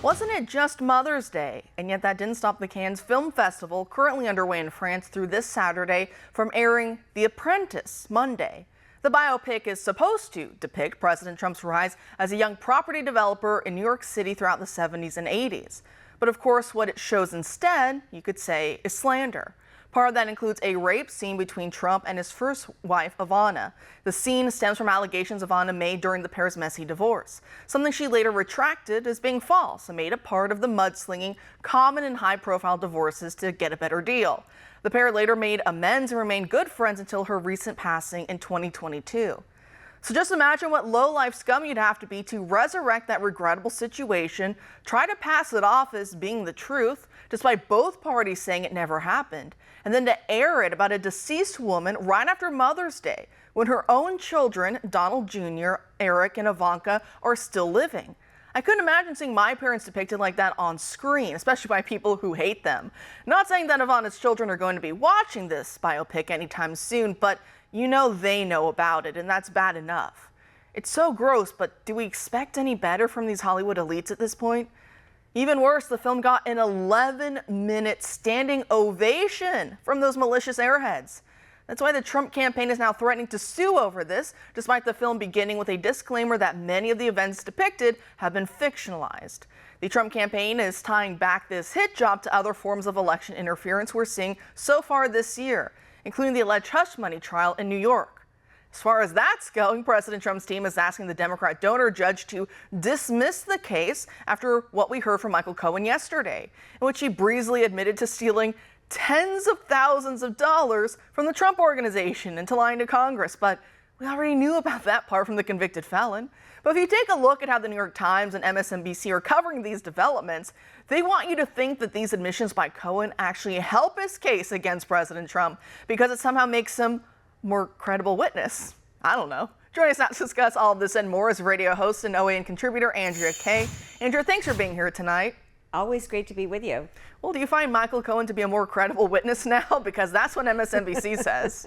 Wasn't it just Mother's Day? And yet that didn't stop the Cannes Film Festival, currently underway in France through this Saturday, from airing The Apprentice Monday. The biopic is supposed to depict President Trump's rise as a young property developer in New York City throughout the 70s and 80s. But of course, what it shows instead, you could say, is slander. Part of that includes a rape scene between Trump and his first wife, Ivana. The scene stems from allegations Ivana made during the pair's messy divorce, something she later retracted as being false and made it part of the mudslinging common in high-profile divorces to get a better deal. The pair later made amends and remained good friends until her recent passing in 2022. So just imagine what low-life scum you'd have to be to resurrect that regrettable situation, try to pass it off as being the truth, despite both parties saying it never happened, and then to air it about a deceased woman right after Mother's Day, when her own children, Donald Jr., Eric, and Ivanka, are still living. I couldn't imagine seeing my parents depicted like that on screen, especially by people who hate them. Not saying that Ivana's children are going to be watching this biopic anytime soon, but you know they know about it, and that's bad enough. It's so gross, but do we expect any better from these Hollywood elites at this point? Even worse, the film got an 11-minute standing ovation from those malicious airheads. That's why the Trump campaign is now threatening to sue over this, despite the film beginning with a disclaimer that many of the events depicted have been fictionalized. The Trump campaign is tying back this hit job to other forms of election interference we're seeing so far this year, including the alleged hush money trial in New York. As far as that's going, President Trump's team is asking the Democrat donor judge to dismiss the case after what we heard from Michael Cohen yesterday, in which he breezily admitted to stealing tens of thousands of dollars from the Trump Organization and to lying to Congress. But we already knew about that part from the convicted felon. But if you take a look at how the New York Times and MSNBC are covering these developments, they want you to think that these admissions by Cohen actually help his case against President Trump because it somehow makes him more credible witness. I don't know. Joining us now to discuss all of this and more is radio host and OAN contributor Andrea Kaye. Andrea, thanks for being here tonight. Always great to be with you. Well, do you find Michael Cohen to be a more credible witness now? Because that's what MSNBC says.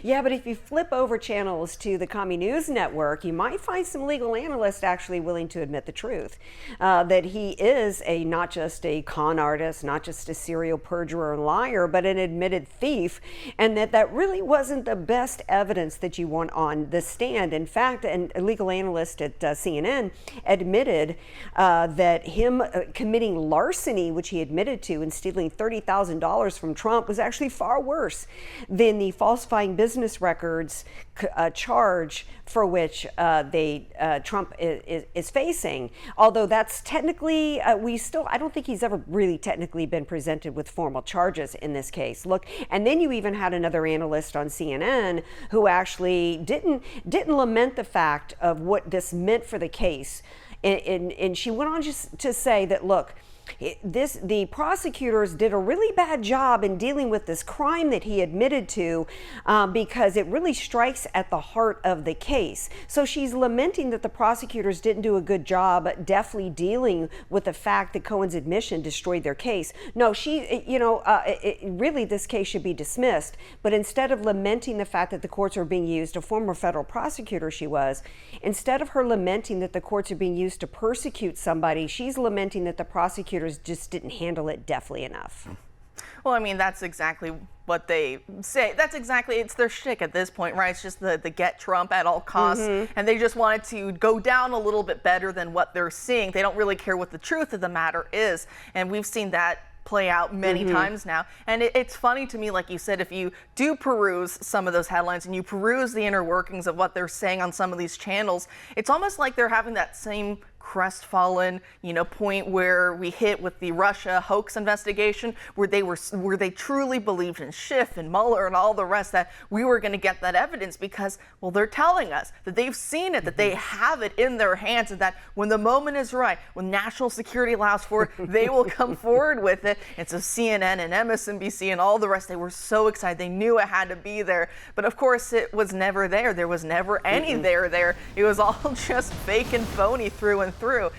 Yeah, but if you flip over channels to the Commie News Network, you might find some legal analysts actually willing to admit the truth. That he is not just a con artist, not just a serial perjurer and liar, but an admitted thief, and that really wasn't the best evidence that you want on the stand. In fact, a legal analyst at CNN admitted that him committing larceny, which he admitted to, and stealing $30,000 from Trump was actually far worse than the falsifying business records charge for which Trump is facing. Although that's technically, I don't think he's ever really technically been presented with formal charges in this case. Look, and then you even had another analyst on CNN who actually didn't lament the fact of what this meant for the case. And she went on just to say that, look, the prosecutors did a really bad job in dealing with this crime that he admitted to because it really strikes at the heart of the case. So she's lamenting that the prosecutors didn't do a good job deftly dealing with the fact that Cohen's admission destroyed their case. No, really this case should be dismissed. But instead of lamenting the fact that the courts are being used, a former federal prosecutor she was, instead of her lamenting that the courts are being used to persecute somebody, she's lamenting that the prosecutors just didn't handle it deftly enough. Well, I mean, that's exactly what they say. It's their shtick at this point, right? It's just the get Trump at all costs. And they just wanted to go down a little bit better than what they're seeing. They don't really care what the truth of the matter is. And we've seen that play out many times now. And it's funny to me, like you said, if you do peruse some of those headlines and you peruse the inner workings of what they're saying on some of these channels, it's almost like they're having that same crestfallen, point where we hit with the Russia hoax investigation, where they truly believed in Schiff and Mueller and all the rest that we were going to get that evidence because, well, they're telling us that they've seen it, that they have it in their hands, and that when the moment is right, when national security allows for it, they will come forward with it. And so CNN and MSNBC and all the rest, they were so excited. They knew it had to be there. But of course, it was never there. There was never any there. It was all just fake and phony through and through.